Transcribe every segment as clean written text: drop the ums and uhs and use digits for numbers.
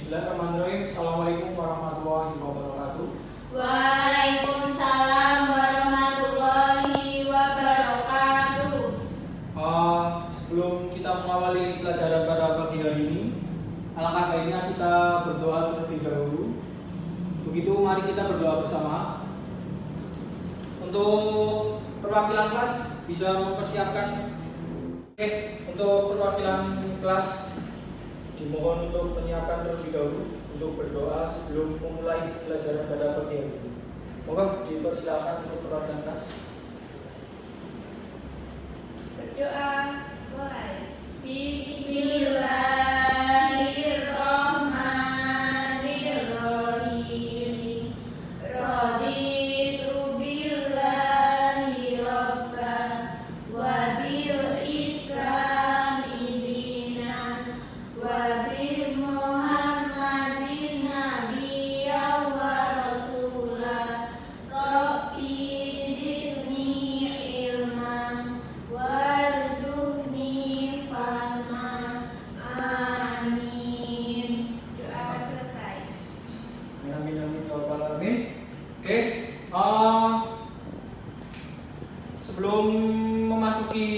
Bismillahirrahmanirrahim. Assalamualaikum warahmatullahi wabarakatuh. Waalaikumsalam warahmatullahi wabarakatuh. Sebelum kita mengawali pelajaran pada pagi hari ini, alangkah baiknya kita berdoa terlebih dahulu. Begitu, mari kita berdoa bersama. Untuk perwakilan kelas bisa mempersiapkan. Untuk perwakilan kelas dimohon untuk menyiapkan terlebih dahulu untuk berdoa sebelum memulai pelajaran pada pagi hari ini. Mohon dipersilakan untuk perwakilan kelas. Berdoa mulai. Bismillahirrahmanirrahim. Raditu billahi rabban wa bil islami dinan wa bi Muhammadin nabiyyan wa rasulah. Rabbi zidni ilman warzuqni fahman. Amin. Doa selesai. Amin amin ya rabbal alamin. Oke, sebelum memasuki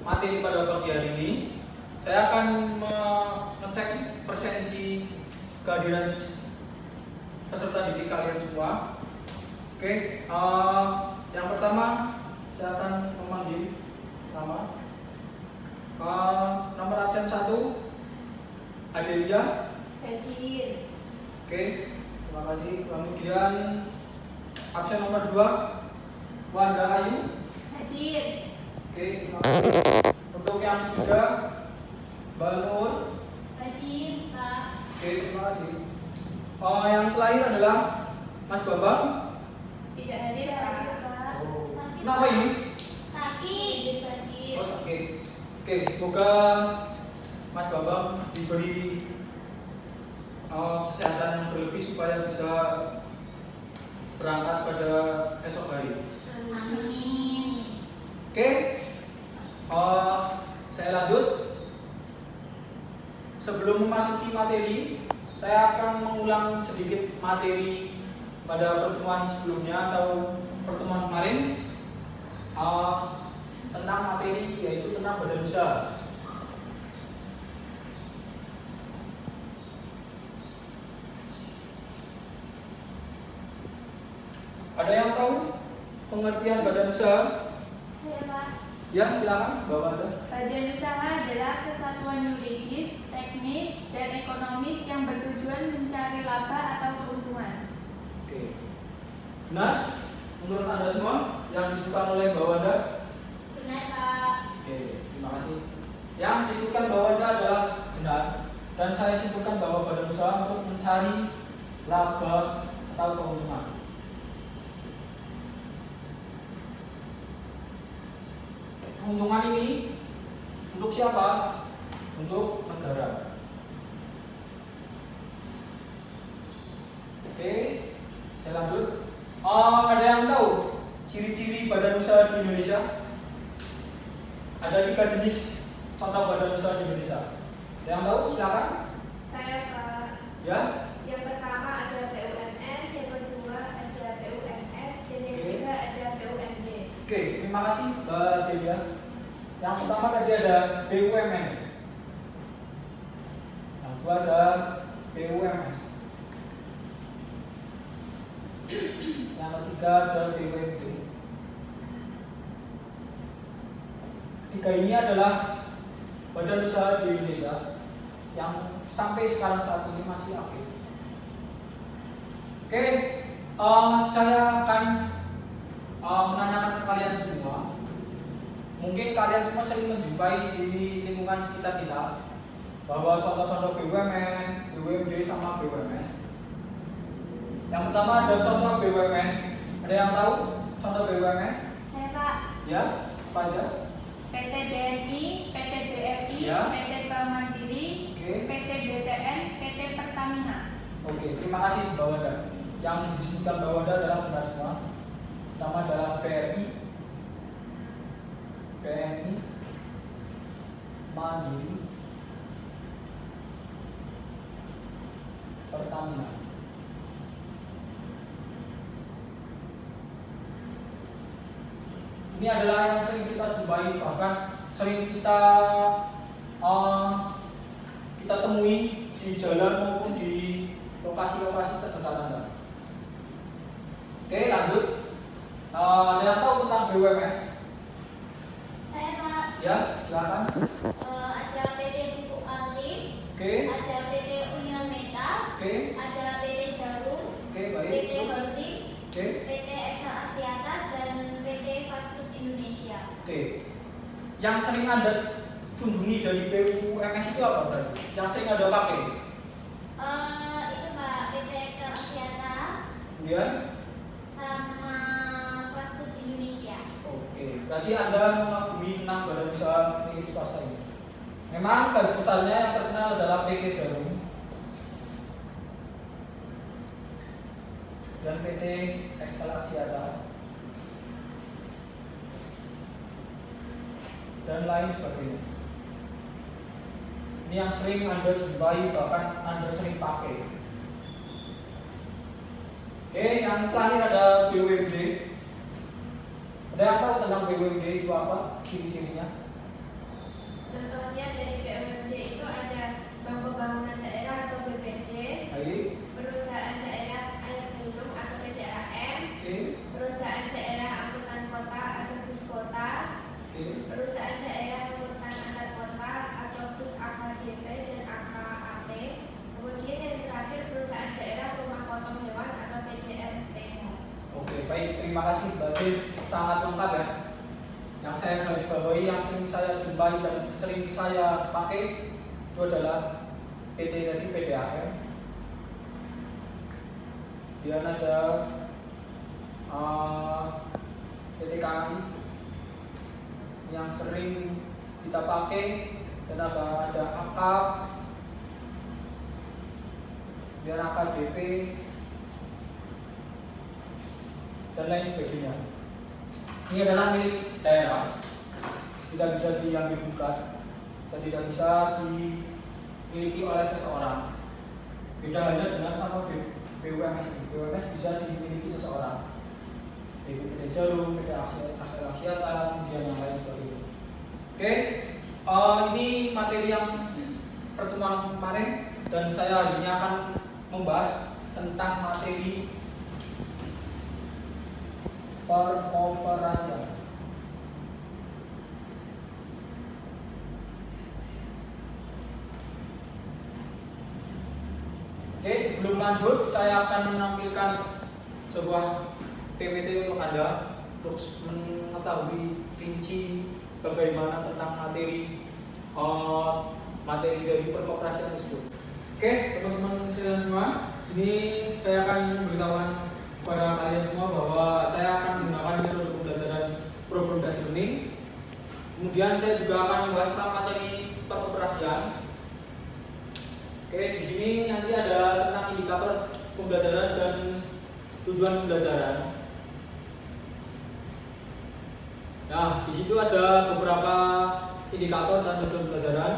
materi pada pagi hari ini, saya akan mengecek presensi kehadiran peserta didik kalian semua. Oke, yang pertama saya akan memanggil nama. Nomor absen 1 Adelia. Hadir. Oke, terima kasih. Kemudian absen nomor 2 Wanda Ayu. Hadir. Oke, terima kasih. Untuk yang ketiga Mbak Nur. Hadir, Pak. Oke, terima kasih. Yang terakhir adalah Mas Bambang. Tidak hadir, Pak. Oh, kenapa ini? Sakit. Sakit. Oh, sakit. Oke, semoga Mas Bambang diberi kesehatan yang berlebih supaya bisa berangkat pada esok hari. Amin. Oke, saya lanjut. Sebelum memasuki materi, saya akan mengulang sedikit materi pada pertemuan sebelumnya atau pertemuan kemarin tentang materi, yaitu tentang badan usaha. Ada yang tahu pengertian badan usaha? Saya, Pak. Ya, silakan, Mbak Wanda. Badan usaha adalah kesatuan yuridis, teknis, dan ekonomis yang bertujuan mencari laba atau keuntungan. Oke. Benar? Menurut Anda semua yang disebutkan oleh Mbak Wanda? Benar, Pak. Oke, terima kasih. Yang disebutkan Mbak Wanda adalah benar, dan saya simpulkan bahwa badan usaha untuk mencari laba atau keuntungan. Keuntungan ini untuk siapa? Untuk negara. Oke, saya lanjut. Ada yang tahu ciri-ciri badan usaha di Indonesia? Ada 3 jenis contoh badan usaha di Indonesia. Ada yang tahu? Silakan. Saya, Pak. Ya. Yang pertama ada BUMN, yang kedua ada BUMS, dan yang ketiga ada BUMD. Oke, terima kasih Mbak Delia. Yang pertama tadi ada BUMN. Yang kedua ada BUMS. Yang ketiga ada BUMD. Ketiga ini adalah badan usaha di Indonesia yang sampai sekarang saat ini masih aktif. Oke, saya akan menanyakan ke kalian semua. Mungkin kalian semua sering menjumpai di lingkungan sekitar kita bahwa contoh-contoh BUMN, BUMD sama BUMS. Yang pertama ada contoh BUMN. Ada yang tahu contoh BUMN? Saya, Pak. Ya, apa aja? PT BNI, PT BRI, Ya. PT Bank Mandiri, Oke. PT BTN, PT Pertamina. Oke, terima kasih Mbak Wanda. Yang disebutkan Mbak Wanda adalah benar semua. Pertama adalah BRI, BNI, Mandiri, Pertamina. Ini adalah yang sering kita jumpai, bahkan sering kita temui di jalan maupun di lokasi-lokasi terdekat Anda. Oke, lanjut. Ada yang tahu tentang BUMS? Saya Pak. Ya, silakan. Ada PT Pupuk Alti, Oke, ada PT Union Meta, oke, ada PT Jarum, oke, baik. PT Housing, Oke, PT Excel Asiata, dan PT Fast Food Indonesia. oke. Yang sering Anda kunjungi dari BUMS itu apa berarti? Yang sering Anda pakai? Itu Pak, PT Excel Asiata Kemudian, sama Fast Food Indonesia. oke. Berarti Anda mengagumi 6 badan usaha milik swasta ini. Memang garis besarnya yang terkenal adalah PT Jarum dan PT Excel Asiata dan lain sebagainya. Ini yang sering Anda jumpai, bahkan Anda sering pakai. Oke, yang terakhir ada BUMD. Ada yang tahu tentang BUMD itu apa? Ciri-cirinya? Contohnya dari BUMD itu ada Bank Pembangunan Daerah atau BPD, Baik. Perusahaan Daerah Air Minum atau PDAM, Oke. Perusahaan Daerah Angkutan Kota atau Bus Kota, Oke. Perusahaan Daerah Angkutan Antar Kota atau Bus AKDP dan AKAP. Kemudian yang terakhir Perusahaan Daerah Rumah Potong Hewan atau PDRPH. Oke, baik. Terima kasih. Berarti sangat lengkap ya. Yang saya garis bawahi, yang sering saya jumpai dan sering saya pakai itu adalah PT tadi, PDAM. Kemudian ada PT KAI yang sering kita pakai, dan ada AKAP, kemudian AKDP dan lain sebagainya. Ini adalah milik daerah, tidak bisa diambil gugat dan tidak bisa dimiliki oleh seseorang. Beda halnya dengan sama BUMS. BUMS bisa dimiliki seseorang, yaitu PT Jarum, PT Excel Asiata, kemudian yang lain sebagainya. Oke, ini materi yang pertemuan kemarin, dan saya hari ini akan membahas tentang materi perkooperasian. Oke, sebelum lanjut saya akan menampilkan sebuah PPT untuk Anda untuk mengetahui rinci bagaimana tentang materi dari perkooperasian tersebut. Oke, teman-teman sekalian semua, ini saya akan memberitahukan kepada kalian semua bahwa saya akan menggunakan metode pembelajaran problem based learning. Kemudian saya juga akan membahas tentang materi perkooperasian. Oke, di sini nanti ada tentang indikator pembelajaran dan tujuan pembelajaran. Nah, di situ ada beberapa indikator dan tujuan pembelajaran.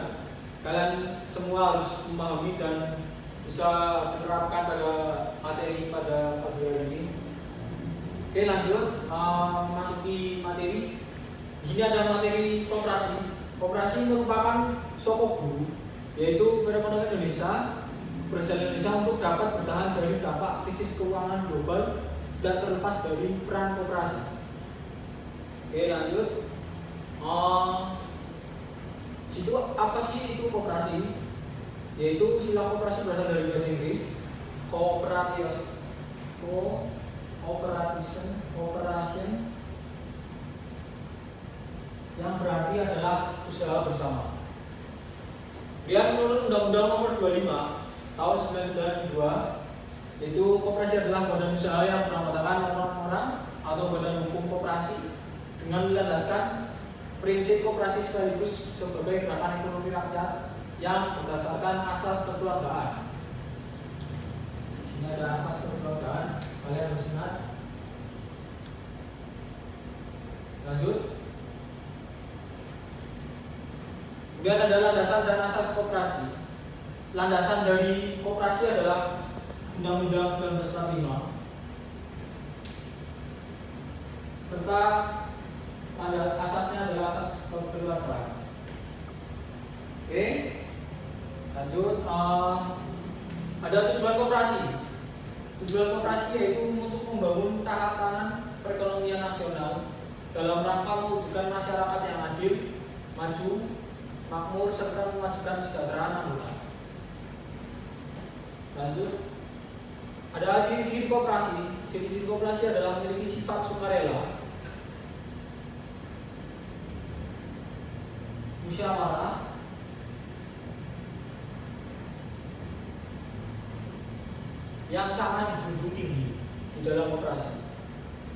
Kalian semua harus memahami dan bisa menerapkan pada materi pada pagi hari ini. Oke, lanjut masuki materi. Di sini ada materi koperasi. Koperasi merupakan sokok guru, yaitu perekonomian Indonesia berjalan Indonesia untuk dapat bertahan dari dampak krisis keuangan global dan terlepas dari peran koperasi. Oke, lanjut. Situ apa sih itu koperasi? Yaitu istilah koperasi berasal dari bahasa Inggris cooperation yang berarti adalah usaha bersama. Kemudian menurut Undang-Undang Nomor 25 Tahun 1992, yaitu koperasi adalah badan usaha yang bernamakan orang-orang atau badan hukum koperasi dengan melandaskan prinsip koperasi sekaligus sebagai gerakan ekonomi rakyat yang berdasarkan asas kekeluargaan. Di sini ada asas kekeluargaan, kalian harus ingat. Lanjut. Kemudian ada landasan dan asas koperasi. Landasan dari koperasi adalah Undang-Undang 1945 serta pada asasnya adalah asas kekeluargaan. Oke, lanjut. Ada tujuan koperasi. Tujuan koperasi yaitu untuk membangun ketahanan perekonomian nasional dalam rangka mewujudkan masyarakat yang adil, maju, makmur, serta memajukan kesejahteraan anggota. Lanjut. Ada ciri-ciri koperasi. Ciri-ciri koperasi adalah memiliki sifat sukarela, musyawarah, yang sangat dijunjung tinggi di dalam koperasi.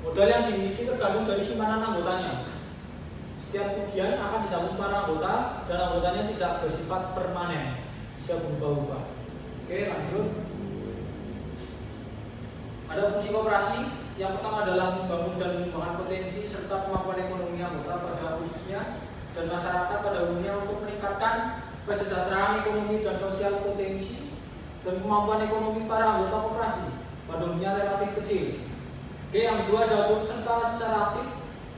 Modal yang dimiliki tergantung dari simpanan anggotanya. Setiap kerugian akan ditanggung para anggota dan anggotanya tidak bersifat permanen, bisa berubah-ubah. Oke, lanjut. Ada fungsi koperasi. Yang pertama adalah membangun dan mengembangkan potensi serta kemampuan ekonomi anggota pada khususnya dan masyarakat pada umumnya untuk meningkatkan kesejahteraan ekonomi dan sosial potensi dan kemampuan ekonomi para anggota koperasi pada umumnya relatif kecil. Oke, yang kedua ada turut serta secara aktif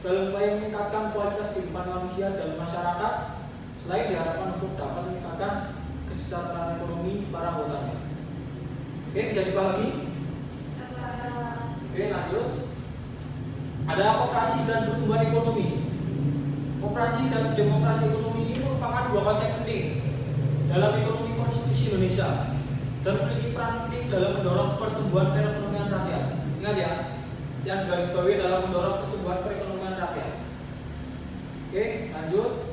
dalam upaya meningkatkan kualitas kehidupan manusia dan masyarakat selain diharapkan untuk dapat meningkatkan kesejahteraan ekonomi para anggotanya. Oke, bisa dipahami? Oke, lanjut. Ada koperasi dan pertumbuhan ekonomi. Koperasi dan demokrasi ekonomi ini merupakan dua konsep penting dalam ekonomi konstitusi Indonesia dan memiliki peran penting dalam mendorong pertumbuhan perekonomian rakyat. Ingat ya, yang digarisbawahi dalam mendorong pertumbuhan perekonomian rakyat. Oke, lanjut.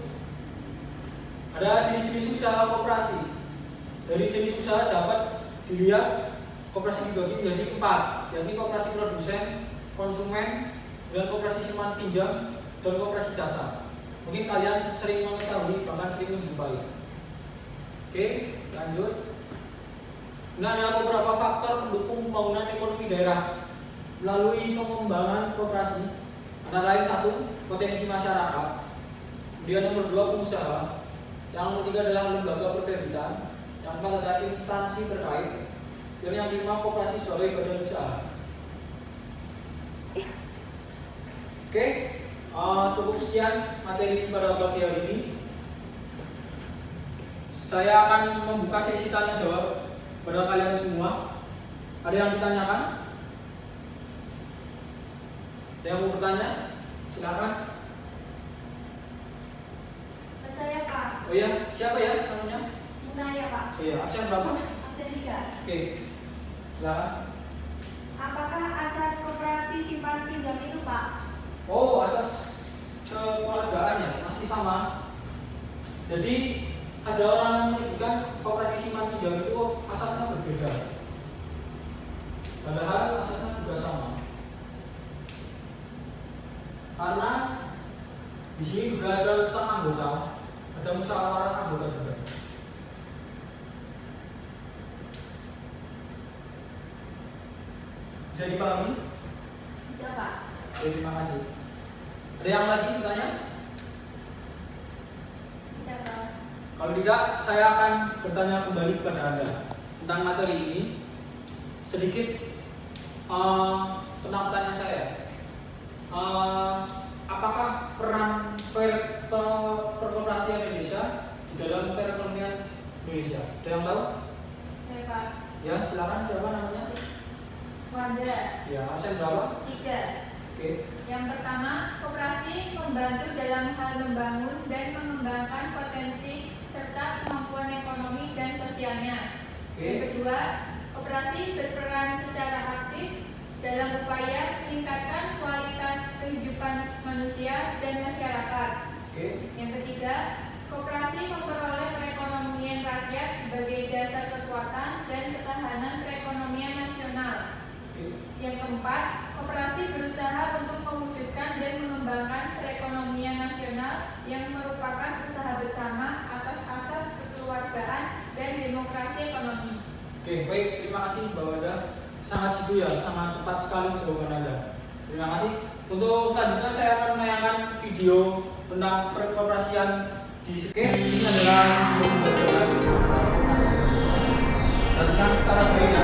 Ada jenis-jenis usaha koperasi. Dari jenis usaha dapat dilihat koperasi dibagi menjadi 4, yakni koperasi produsen, konsumen, dan koperasi simpan pinjam, dan koperasi jasa. Mungkin kalian sering mengetahui, bahkan sering menjumpai. Oke, lanjut. Nah, ada beberapa faktor pendukung pembangunan ekonomi daerah melalui pengembangan koperasi. Antara lain 1, potensi masyarakat. Kemudian nomor 2, pengusaha. Yang nomor 3 adalah lembaga perkreditan. Yang 4 adalah instansi terkait. Dan yang 5, koperasi sebagai badan usaha. Oke, cukup sekian materi pada pagi hari ini. Saya akan membuka sesi tanya jawab pada kalian semua. Ada yang ditanyakan? Ada yang mau bertanya? Silakan. Saya Pak. Oh iya, siapa ya namanya? Munaya Pak. Oh iya, absen berapa? Absen 3. Oke, silakan. Apakah asas koperasi simpan pinjam itu Pak? Oh, asas kekeluargaan ya, masih sama. Jadi ada orang yang menyebutkan koperasi simpan pinjam itu asasnya berbeda. Padahal asasnya juga sama. Karena di sini juga ada tentang anggota, ada musyawarah anggota juga. Bisa dipahami? Bisa Pak. Oke, terima kasih. Ada yang lagi bertanya? Tidak Pak. Kalau tidak, saya akan bertanya kembali kepada Anda tentang materi ini. Sedikit tentang pertanyaan saya. Apakah peran perkoperasian Indonesia di dalam perekonomian Indonesia? Ada yang tahu? Saya Pak. Ya, silakan. Siapa namanya? Wanda. Ya, absen berapa? 3. Oke. Yang pertama, koperasi membantu dalam hal membangun dan mengembangkan potensi serta kemampuan ekonomi dan sosialnya. Oke. Yang kedua, koperasi berperan secara aktif dalam upaya meningkatkan kualitas kehidupan manusia dan masyarakat. Oke. Yang ketiga, koperasi memperoleh perekonomian rakyat sebagai dasar kekuatan dan ketahanan perekonomian nasional. Yang keempat, koperasi berusaha untuk mewujudkan dan mengembangkan perekonomian nasional yang merupakan usaha bersama atas asas kekeluargaan dan demokrasi ekonomi. Oke, baik. Terima kasih Mbak Wanda. Sangat jitu ya, sangat tepat sekali jawaban Anda. Terima kasih. Untuk selanjutnya saya akan menayangkan video tentang perkoperasian di Oke, ini adalah video pembelajaran. Perhatikan secara baik ya.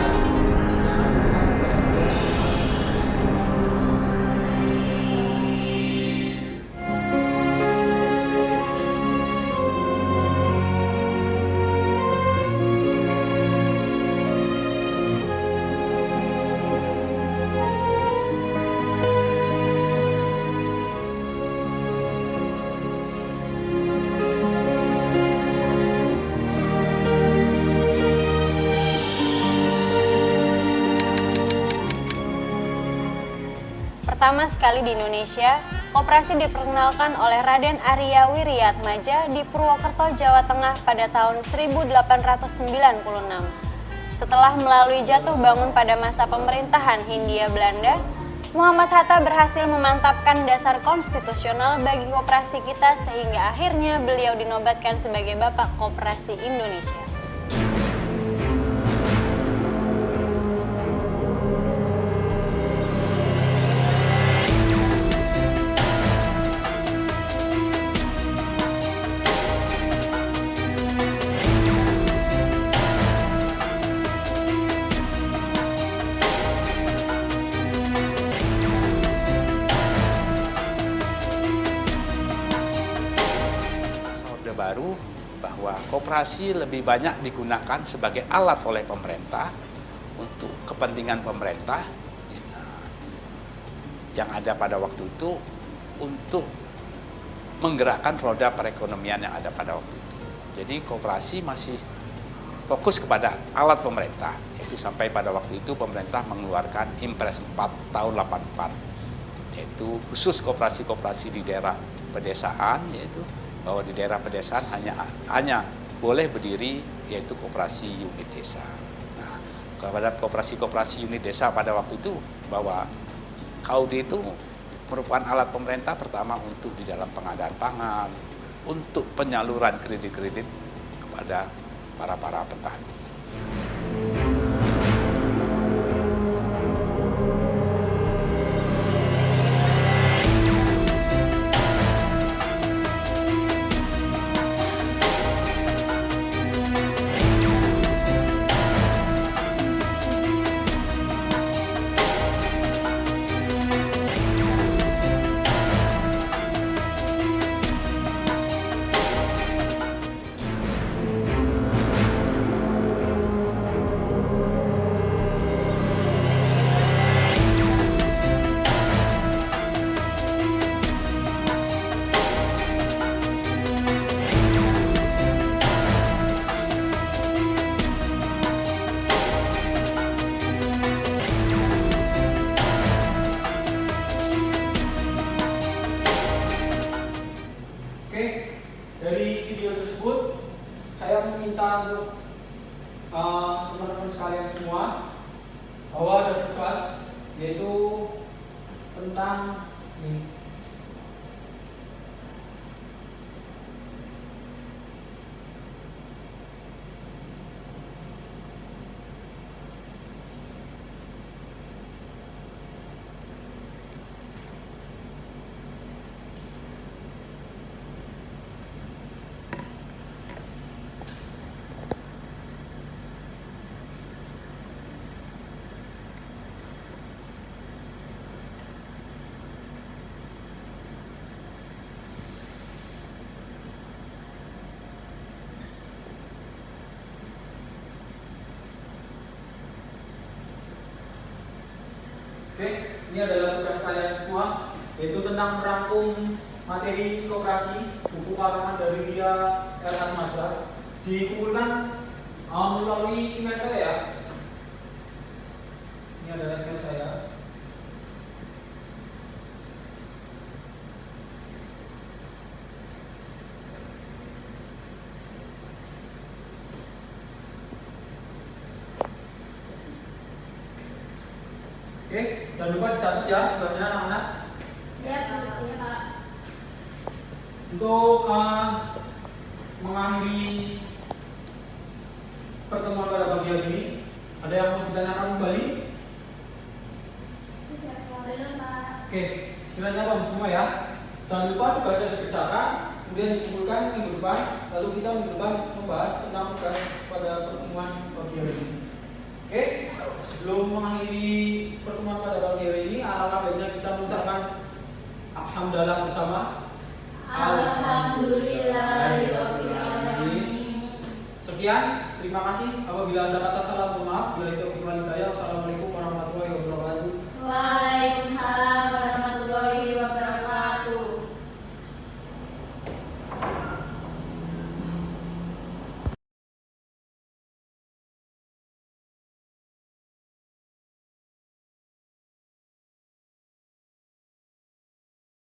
pertama sekali di Indonesia, koperasi diperkenalkan oleh Raden Arya Wiryatmaja di Purwokerto, Jawa Tengah pada tahun 1896. Setelah melalui jatuh bangun pada masa pemerintahan Hindia Belanda, Muhammad Hatta berhasil memantapkan dasar konstitusional bagi koperasi kita sehingga akhirnya beliau dinobatkan sebagai Bapak Koperasi Indonesia. Baru bahwa koperasi lebih banyak digunakan sebagai alat oleh pemerintah untuk kepentingan pemerintah yang ada pada waktu itu untuk menggerakkan roda perekonomian yang ada pada waktu itu. Jadi koperasi masih fokus kepada alat pemerintah, yaitu sampai pada waktu itu pemerintah mengeluarkan Impres 4 tahun 84, yaitu khusus koperasi-koperasi di daerah pedesaan, yaitu bahwa di daerah pedesaan hanya boleh berdiri yaitu koperasi unit desa. Nah, kepada koperasi unit desa pada waktu itu bahwa KUD itu merupakan alat pemerintah pertama untuk di dalam pengadaan pangan, untuk penyaluran kredit-kredit kepada para petani. Dari video tersebut, saya meminta untuk teman-teman sekalian semua bahwa ada tugas, yaitu tentang ini. Oke, ini adalah tugas kalian semua, yaitu tentang merangkum materi koperasi, buku karangan dari Ria Wiryatmaja, dikumpulkan melalui email saya ya. Ini adalah email saya. Oke, jangan lupa dicatat ya tugasnya anak-anak. Ya, Pak. Untuk mengakhiri pertemuan pada pagi hari ini, ada yang mau ditanyakan kembali? Tidak boleh, Pak. Oke, sekiranya paham semua ya. Jangan lupa tugasnya dikerjakan, kemudian dikumpulkan minggu depan, lalu kita minggu depan membahas tentang tugas pada pertemuan pagi hari ini. Oke, sebelum mengakhiri pertemuan pada pagi hari ini, alangkah baiknya kita mengucapkan alhamdulillah bersama. Alhamdulillahirobbilalamin. Sekian, terima kasih. Apabila ada kata salah, mohon maaf. Bila itu hidayah, wassalamualaikum